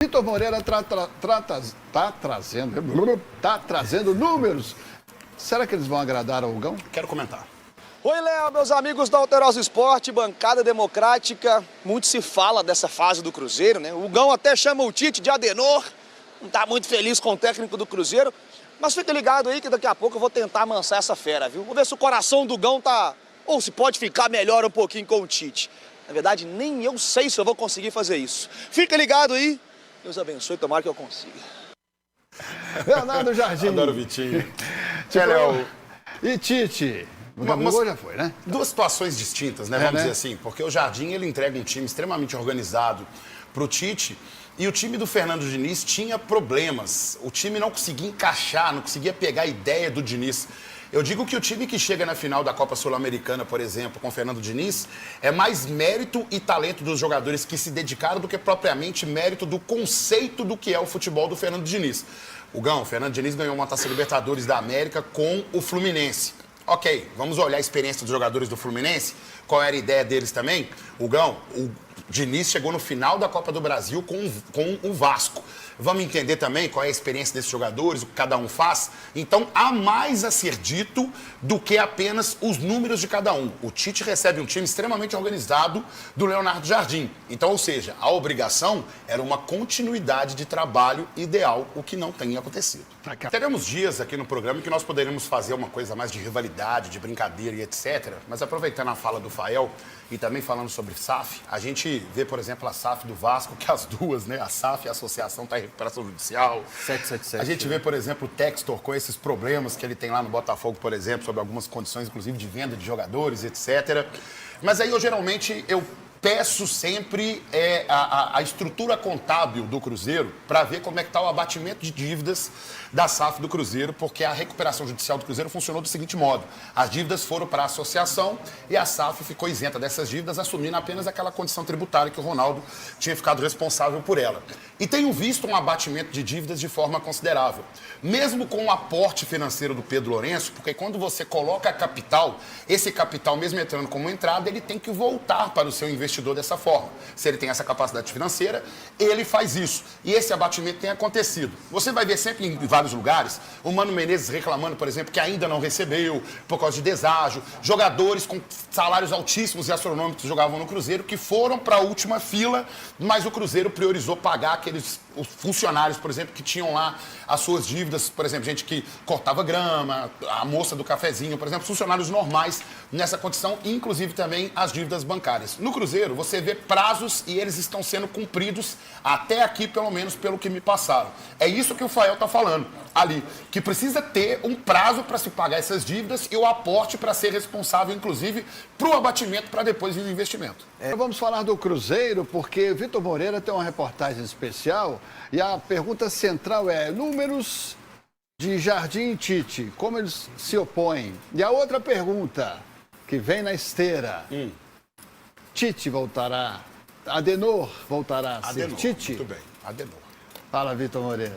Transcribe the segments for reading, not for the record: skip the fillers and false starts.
Vitor Moreira tá trazendo números. Será que eles vão agradar ao Hugão? Quero comentar. Oi, Léo, meus amigos da Alterosa Esporte, bancada democrática. Muito se fala dessa fase do Cruzeiro, né? O Hugão até chama o Tite de Adenor. Não tá muito feliz com o técnico do Cruzeiro. Mas fica ligado aí que daqui a pouco eu vou tentar amansar essa fera, viu? Vamos ver se o coração do Hugão tá... ou se pode ficar melhor um pouquinho com o Tite. Na verdade, nem eu sei se eu vou conseguir fazer isso. Fica ligado aí. Deus abençoe, tomara que eu consiga. Leonardo Jardim. Adoro o Vitinho. E Tite? O Gabigol já foi, né? Duas situações distintas, né? Vamos dizer assim. Porque o Jardim, ele entrega um time extremamente organizado pro Tite. E o time do Fernando Diniz tinha problemas. O time não conseguia encaixar, não conseguia pegar a ideia do Diniz. Eu digo que o time que chega na final da Copa Sul-Americana, por exemplo, com o Fernando Diniz, é mais mérito e talento dos jogadores que se dedicaram do que propriamente mérito do conceito do que é o futebol do Fernando Diniz. O Fernando Diniz ganhou uma Taça Libertadores da América com o Fluminense. Ok, vamos olhar a experiência dos jogadores do Fluminense. Qual era a ideia deles também? O Diniz chegou no final da Copa do Brasil com o Vasco. Vamos entender também qual é a experiência desses jogadores, o que cada um faz. Então, há mais a ser dito do que apenas os números de cada um. O Tite recebe um time extremamente organizado do Leonardo Jardim. Então, ou seja, a obrigação era uma continuidade de trabalho ideal, o que não tem acontecido. Teremos dias aqui no programa em que nós poderemos fazer uma coisa mais de rivalidade, de brincadeira e etc. Mas aproveitando a fala do Fael e também falando sobre SAF, a gente vê, por exemplo, a SAF do Vasco, que as duas, né? A SAF e a associação está em recuperação judicial. 777. A gente vê, por exemplo, o Textor com esses problemas que ele tem lá no Botafogo, por exemplo, sobre algumas condições, inclusive, de venda de jogadores, etc. Mas aí, geralmente, eu peço sempre a estrutura contábil do Cruzeiro para ver como é que está o abatimento de dívidas da SAF do Cruzeiro, porque a recuperação judicial do Cruzeiro funcionou do seguinte modo: as dívidas foram para a associação e a SAF ficou isenta dessas dívidas, assumindo apenas aquela condição tributária que o Ronaldo tinha ficado responsável por ela. E tenho visto um abatimento de dívidas de forma considerável, mesmo com o aporte financeiro do Pedro Lourenço, porque quando você coloca capital, esse capital, mesmo entrando como entrada, ele tem que voltar para o seu investidor dessa forma. Se ele tem essa capacidade financeira, ele faz isso. E esse abatimento tem acontecido. Você vai ver sempre em vários lugares o Mano Menezes reclamando, por exemplo, que ainda não recebeu por causa de deságio, jogadores com salários altíssimos e astronômicos jogavam no Cruzeiro que foram para a última fila, mas o Cruzeiro priorizou pagar os funcionários, por exemplo, que tinham lá as suas dívidas, por exemplo, gente que cortava grama, a moça do cafezinho, por exemplo, funcionários normais nessa condição, inclusive também as dívidas bancárias. No Cruzeiro, você vê prazos e eles estão sendo cumpridos até aqui, pelo menos pelo que me passaram. É isso que o Fael está falando ali, que precisa ter um prazo para se pagar essas dívidas e o aporte para ser responsável, inclusive, para o abatimento para depois vir o investimento. Vamos falar do Cruzeiro, porque Vitor Moreira tem uma reportagem especial e a pergunta central é números de Jardim e Tite, como eles se opõem? E a outra pergunta, que vem na esteira, Tite voltará, Adenor voltará a ser Tite? Muito bem, Adenor. Fala, Vitor Moreira.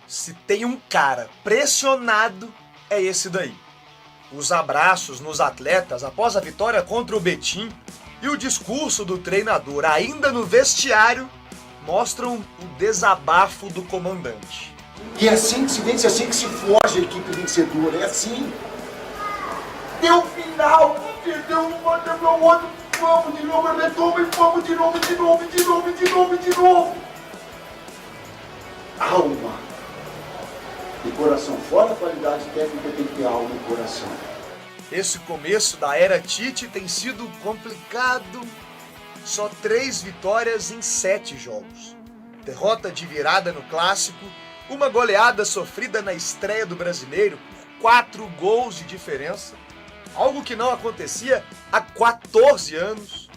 Se tem um cara pressionado, é esse daí. Os abraços nos atletas após a vitória contra o Betim e o discurso do treinador ainda no vestiário mostram o desabafo do comandante. E é assim que se vence, é assim que se foge a equipe vencedora, é assim. Deu final, deu um outro, vamos de novo, vamos de novo. Alma. E coração, fora a qualidade técnica, tem que ter alma e coração. Esse começo da era Tite tem sido complicado. Só 3 vitórias em 7 jogos. Derrota de virada no Clássico, uma goleada sofrida na estreia do Brasileiro, 4 gols de diferença, algo que não acontecia há 14 anos.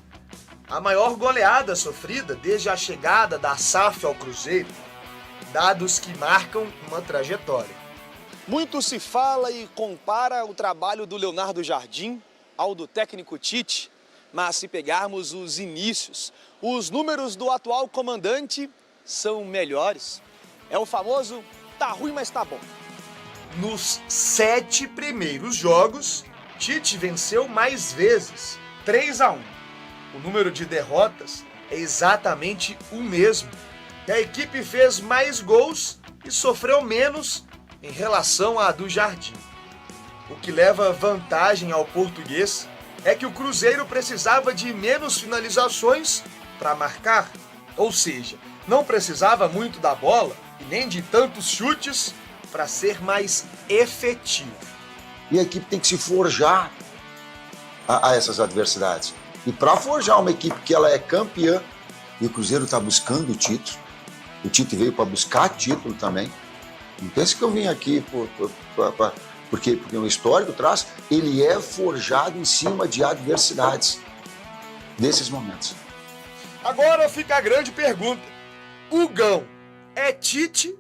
A maior goleada sofrida desde a chegada da SAF ao Cruzeiro. Dados que marcam uma trajetória. Muito se fala e compara o trabalho do Leonardo Jardim ao do técnico Tite, mas se pegarmos os inícios, os números do atual comandante são melhores. É o famoso tá ruim, mas tá bom. Nos 7 primeiros jogos, Tite venceu mais vezes, 3-1. O número de derrotas é exatamente o mesmo. E a equipe fez mais gols e sofreu menos em relação à do Jardim. O que leva vantagem ao português é que o Cruzeiro precisava de menos finalizações para marcar, ou seja, não precisava muito da bola e nem de tantos chutes para ser mais efetivo. E a equipe tem que se forjar a essas adversidades. E para forjar uma equipe que ela é campeã, e o Cruzeiro está buscando o título, o Tite veio para buscar título também. Não pense que eu vim aqui porque o histórico traz, ele é forjado em cima de adversidades desses momentos. Agora fica a grande pergunta. O Gão é Tite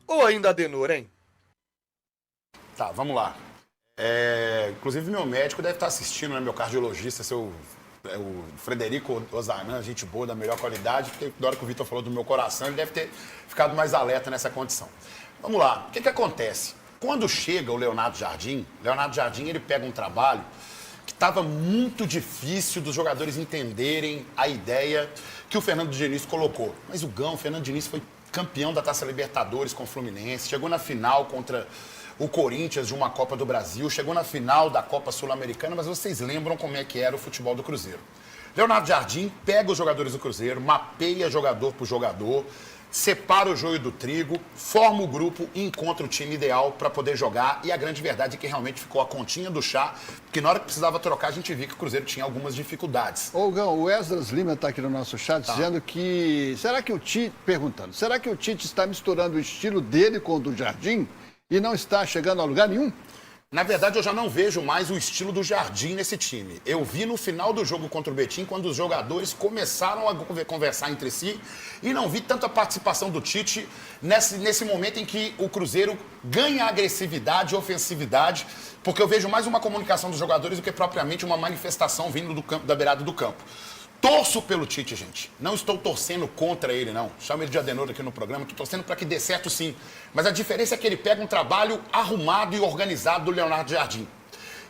ou ainda Adenor, hein? Tá, vamos lá. Inclusive, meu médico deve estar assistindo, né? Meu cardiologista, o Frederico Ozarnan, gente boa, da melhor qualidade, porque na hora que o Vitor falou do meu coração, ele deve ter ficado mais alerta nessa condição. Vamos lá, o que acontece? Quando chega o Leonardo Jardim ele pega um trabalho que estava muito difícil dos jogadores entenderem a ideia que o Fernando Diniz colocou. Mas o Fernando Diniz foi campeão da Taça Libertadores com o Fluminense, chegou na final contra o Corinthians de uma Copa do Brasil, chegou na final da Copa Sul-Americana, mas vocês lembram como é que era o futebol do Cruzeiro. Leonardo Jardim pega os jogadores do Cruzeiro, mapeia jogador por jogador, separa o joio do trigo, forma o grupo e encontra o time ideal para poder jogar. E a grande verdade é que realmente ficou a continha do chá, porque na hora que precisava trocar, a gente viu que o Cruzeiro tinha algumas dificuldades. Ô, Gão, o Esdras Lima está aqui no nosso chat dizendo que... será que o Tite está misturando o estilo dele com o do Jardim e não está chegando a lugar nenhum? Na verdade, eu já não vejo mais o estilo do Jardim nesse time. Eu vi no final do jogo contra o Betim, quando os jogadores começaram a conversar entre si, e não vi tanta participação do Tite nesse momento em que o Cruzeiro ganha agressividade e ofensividade, porque eu vejo mais uma comunicação dos jogadores do que propriamente uma manifestação vindo do campo, da beirada do campo. Torço pelo Tite, gente. Não estou torcendo contra ele, não. Chamo ele de Adenor aqui no programa. Estou torcendo para que dê certo, sim. Mas a diferença é que ele pega um trabalho arrumado e organizado do Leonardo Jardim.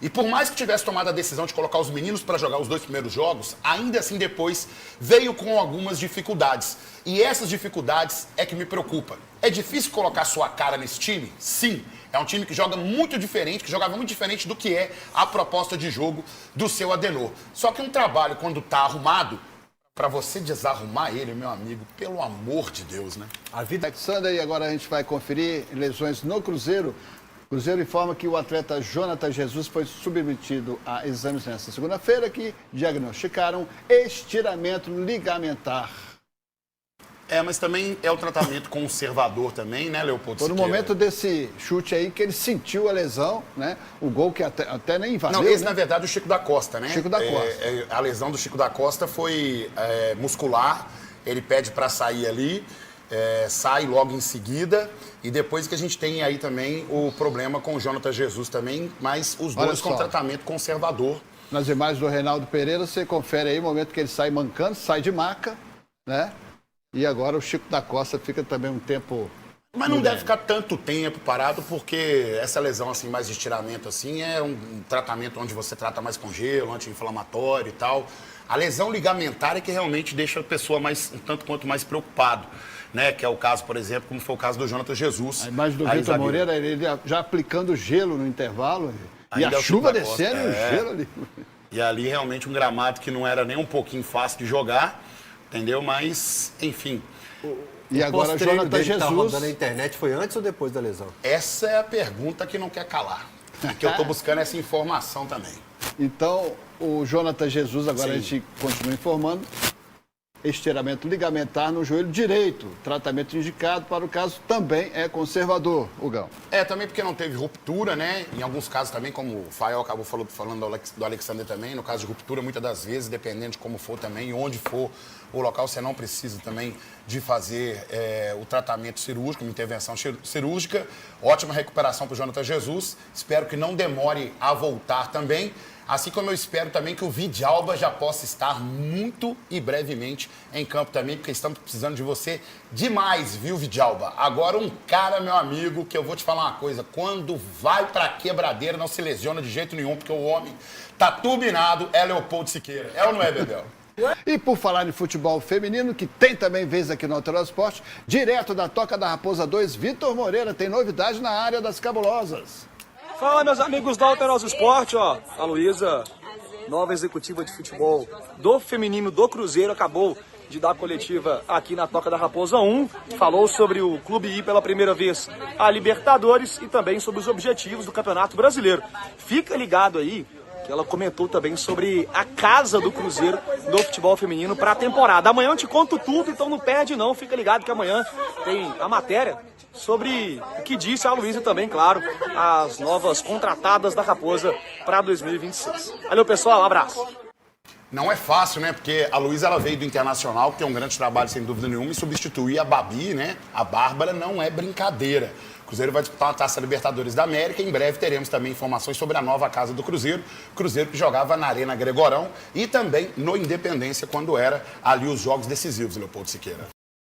E por mais que tivesse tomado a decisão de colocar os meninos para jogar os 2 primeiros jogos, ainda assim depois veio com algumas dificuldades. E essas dificuldades é que me preocupa. É difícil colocar sua cara nesse time? Sim. É um time que joga muito diferente, que jogava muito diferente do que é a proposta de jogo do seu Adenor. Só que um trabalho, quando está arrumado, para você desarrumar ele, meu amigo, pelo amor de Deus, né? A vida Alexander, e agora a gente vai conferir lesões no Cruzeiro. O Cruzeiro informa que o atleta Jonathan Jesus foi submetido a exames nesta segunda-feira que diagnosticaram estiramento ligamentar. Mas também é o tratamento conservador também, né, Leopoldo? Foi no momento desse chute aí que ele sentiu a lesão, né? O gol que até nem valeu. Não, esse né? na verdade é o Chico da Costa, né? Chico da Costa. A lesão do Chico da Costa foi muscular, ele pede para sair ali, sai logo em seguida, e depois que a gente tem aí também o problema com o Jonathan Jesus também, mas os dois com tratamento conservador. Nas imagens do Reinaldo Pereira, você confere aí o momento que ele sai mancando, sai de maca, né? E agora o Chico da Costa fica também um tempo... Mas não deve ficar tanto tempo parado, porque essa lesão assim, mais de estiramento assim, é um tratamento onde você trata mais com gelo, anti-inflamatório e tal. A lesão ligamentar é que realmente deixa a pessoa um tanto quanto mais preocupado, né? Que é o caso, por exemplo, como foi o caso do Jonathan Jesus. A imagem do Vitor Moreira, ele já aplicando gelo no intervalo, e a chuva descendo e o gelo ali. E ali realmente um gramado que não era nem um pouquinho fácil de jogar, entendeu? Mas, enfim... E agora o Jonathan Jesus... Tá rodando na internet, foi antes ou depois da lesão? Essa é a pergunta que não quer calar. Porque eu estou buscando essa informação também. Então, o Jonathan Jesus, agora Sim. a gente continua informando, estiramento ligamentar no joelho direito. Tratamento indicado para o caso também é conservador, Hugão. Também porque não teve ruptura, né? Em alguns casos também, como o Fael acabou falando do Alexander também, no caso de ruptura, muitas das vezes, dependendo de como for também, onde for o local, você não precisa também de fazer o tratamento cirúrgico, uma intervenção cirúrgica. Ótima recuperação para o Jonathan Jesus. Espero que não demore a voltar também. Assim como eu espero também que o Vidalba já possa estar muito e brevemente em campo também, porque estamos precisando de você demais, viu, Vidalba? Agora um cara, meu amigo, que eu vou te falar uma coisa, quando vai pra quebradeira não se lesiona de jeito nenhum, porque o homem tá turbinado, é Leopoldo Siqueira. É ou não é, Bebel? E por falar em futebol feminino, que tem também vez aqui no Alterosa Esporte, direto da Toca da Raposa 2, Vitor Moreira tem novidade na área das cabulosas. Fala, meus amigos da Alterosa Esporte, ó. A Luísa, nova executiva de futebol do feminino do Cruzeiro, acabou de dar coletiva aqui na Toca da Raposa 1. Falou sobre o clube ir pela primeira vez à Libertadores e também sobre os objetivos do Campeonato Brasileiro. Fica ligado aí, que ela comentou também sobre a casa do Cruzeiro no futebol feminino para a temporada. Amanhã eu te conto tudo, então não perde não. Fica ligado que amanhã tem a matéria sobre o que disse a Luísa também, claro, as novas contratadas da Raposa para 2026. Valeu, pessoal, um abraço. Não é fácil, né? Porque a Luísa, ela veio do Internacional, que é um grande trabalho, sem dúvida nenhuma, e substituir a Babi, né? A Bárbara, não é brincadeira. O Cruzeiro vai disputar uma Taça Libertadores da América. Em breve teremos também informações sobre a nova casa do Cruzeiro. Cruzeiro que jogava na Arena Gregorão e também no Independência, quando era ali os jogos decisivos, Leopoldo Siqueira.